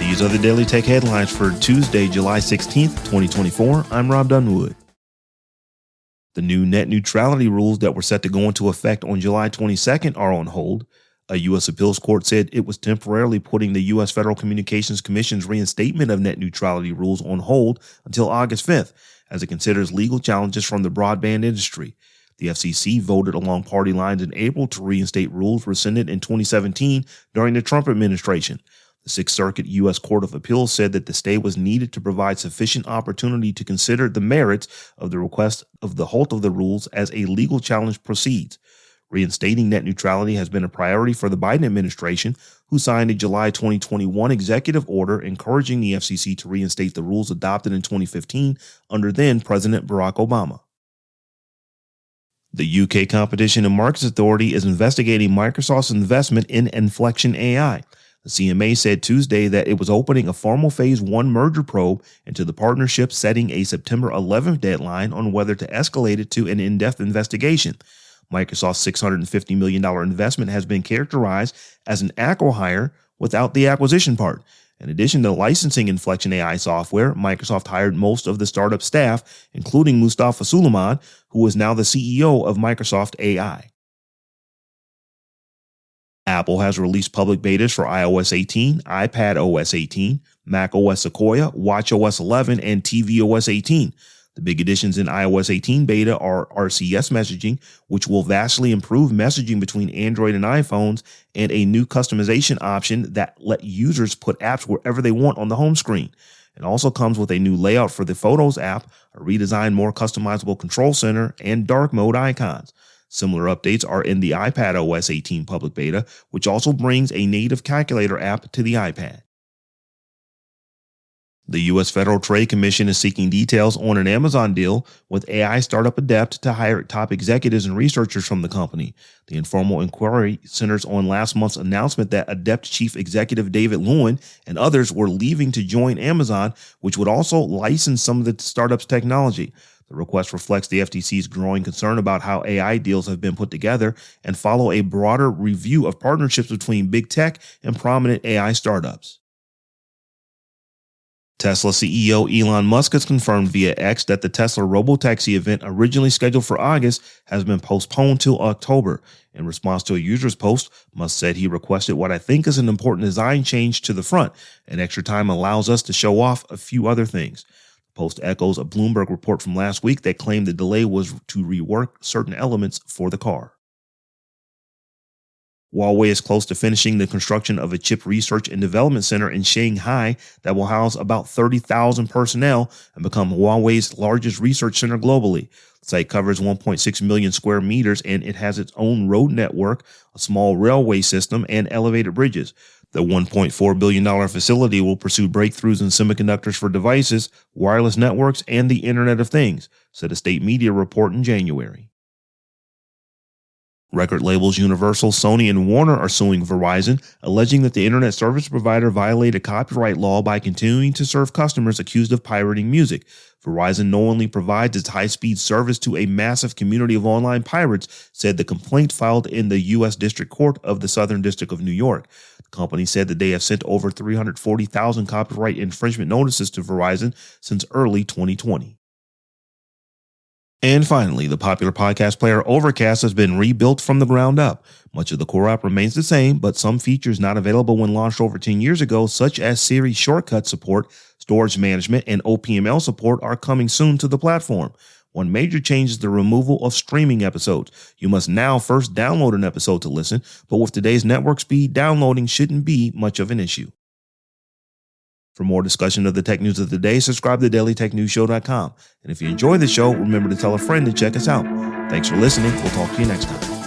These are the Daily Tech headlines for Tuesday, July 16th, 2024. I'm Rob Dunwood. The new net neutrality rules that were set to go into effect on July 22nd are on hold. A U.S. appeals court said it was temporarily putting the U.S. Federal Communications Commission's reinstatement of net neutrality rules on hold until August 5th, as it considers legal challenges from the broadband industry. The FCC voted along party lines in April to reinstate rules rescinded in 2017 during the Trump administration. The Sixth Circuit U.S. Court of Appeals said that the stay was needed to provide sufficient opportunity to consider the merits of the request of the halt of the rules as a legal challenge proceeds. Reinstating net neutrality has been a priority for the Biden administration, who signed a July 2021 executive order encouraging the FCC to reinstate the rules adopted in 2015 under then-President Barack Obama. The UK Competition and Markets Authority is investigating Microsoft's investment in Inflection AI. The CMA said Tuesday that it was opening a formal Phase 1 merger probe into the partnership, setting a September 11th deadline on whether to escalate it to an in-depth investigation. Microsoft's $650 million investment has been characterized as an acqui-hire without the acquisition part. In addition to licensing Inflection AI software, Microsoft hired most of the startup staff, including Mustafa Suleyman, who is now the CEO of Microsoft AI. Apple has released public betas for iOS 18, iPadOS 18, macOS Sequoia, watchOS 11, and tvOS 18. The big additions in iOS 18 beta are RCS messaging, which will vastly improve messaging between Android and iPhones, and a new customization option that let users put apps wherever they want on the home screen. It also comes with a new layout for the Photos app, a redesigned, more customizable control center, and dark mode icons. Similar updates are in the iPadOS 18 public beta, which also brings a native calculator app to the iPad. The U.S. Federal Trade Commission is seeking details on an Amazon deal with AI startup Adept to hire top executives and researchers from the company. The informal inquiry centers on last month's announcement that Adept chief executive David Lewin and others were leaving to join Amazon, which would also license some of the startup's technology. The request reflects the FTC's growing concern about how AI deals have been put together and follow a broader review of partnerships between big tech and prominent AI startups. Tesla CEO Elon Musk has confirmed via X that the Tesla Robotaxi event, originally scheduled for August, has been postponed till October. In response to a user's post, Musk said he requested what I think is an important design change to the front, and extra time allows us to show off a few other things. The post echoes a Bloomberg report from last week that claimed the delay was to rework certain elements for the car. Huawei is close to finishing the construction of a chip research and development center in Shanghai that will house about 30,000 personnel and become Huawei's largest research center globally. The site covers 1.6 million square meters, and it has its own road network, a small railway system, and elevated bridges. The $1.4 billion facility will pursue breakthroughs in semiconductors for devices, wireless networks, and the Internet of Things, said a state media report in January. Record labels Universal, Sony, and Warner are suing Verizon, alleging that the internet service provider violated copyright law by continuing to serve customers accused of pirating music. Verizon knowingly provides its high-speed service to a massive community of online pirates, said the complaint filed in the U.S. District Court of the Southern District of New York. The company said that they have sent over 340,000 copyright infringement notices to Verizon since early 2020. And finally, the popular podcast player Overcast has been rebuilt from the ground up. Much of the core app remains the same, but some features not available when launched over 10 years ago, such as Siri shortcut support, storage management, and OPML support, are coming soon to the platform. One major change is the removal of streaming episodes. You must now first download an episode to listen, but with today's network speed, downloading shouldn't be much of an issue. For more discussion of the tech news of the day, subscribe to dailytechnewsshow.com. And if you enjoy the show, remember to tell a friend to check us out. Thanks for listening. We'll talk to you next time.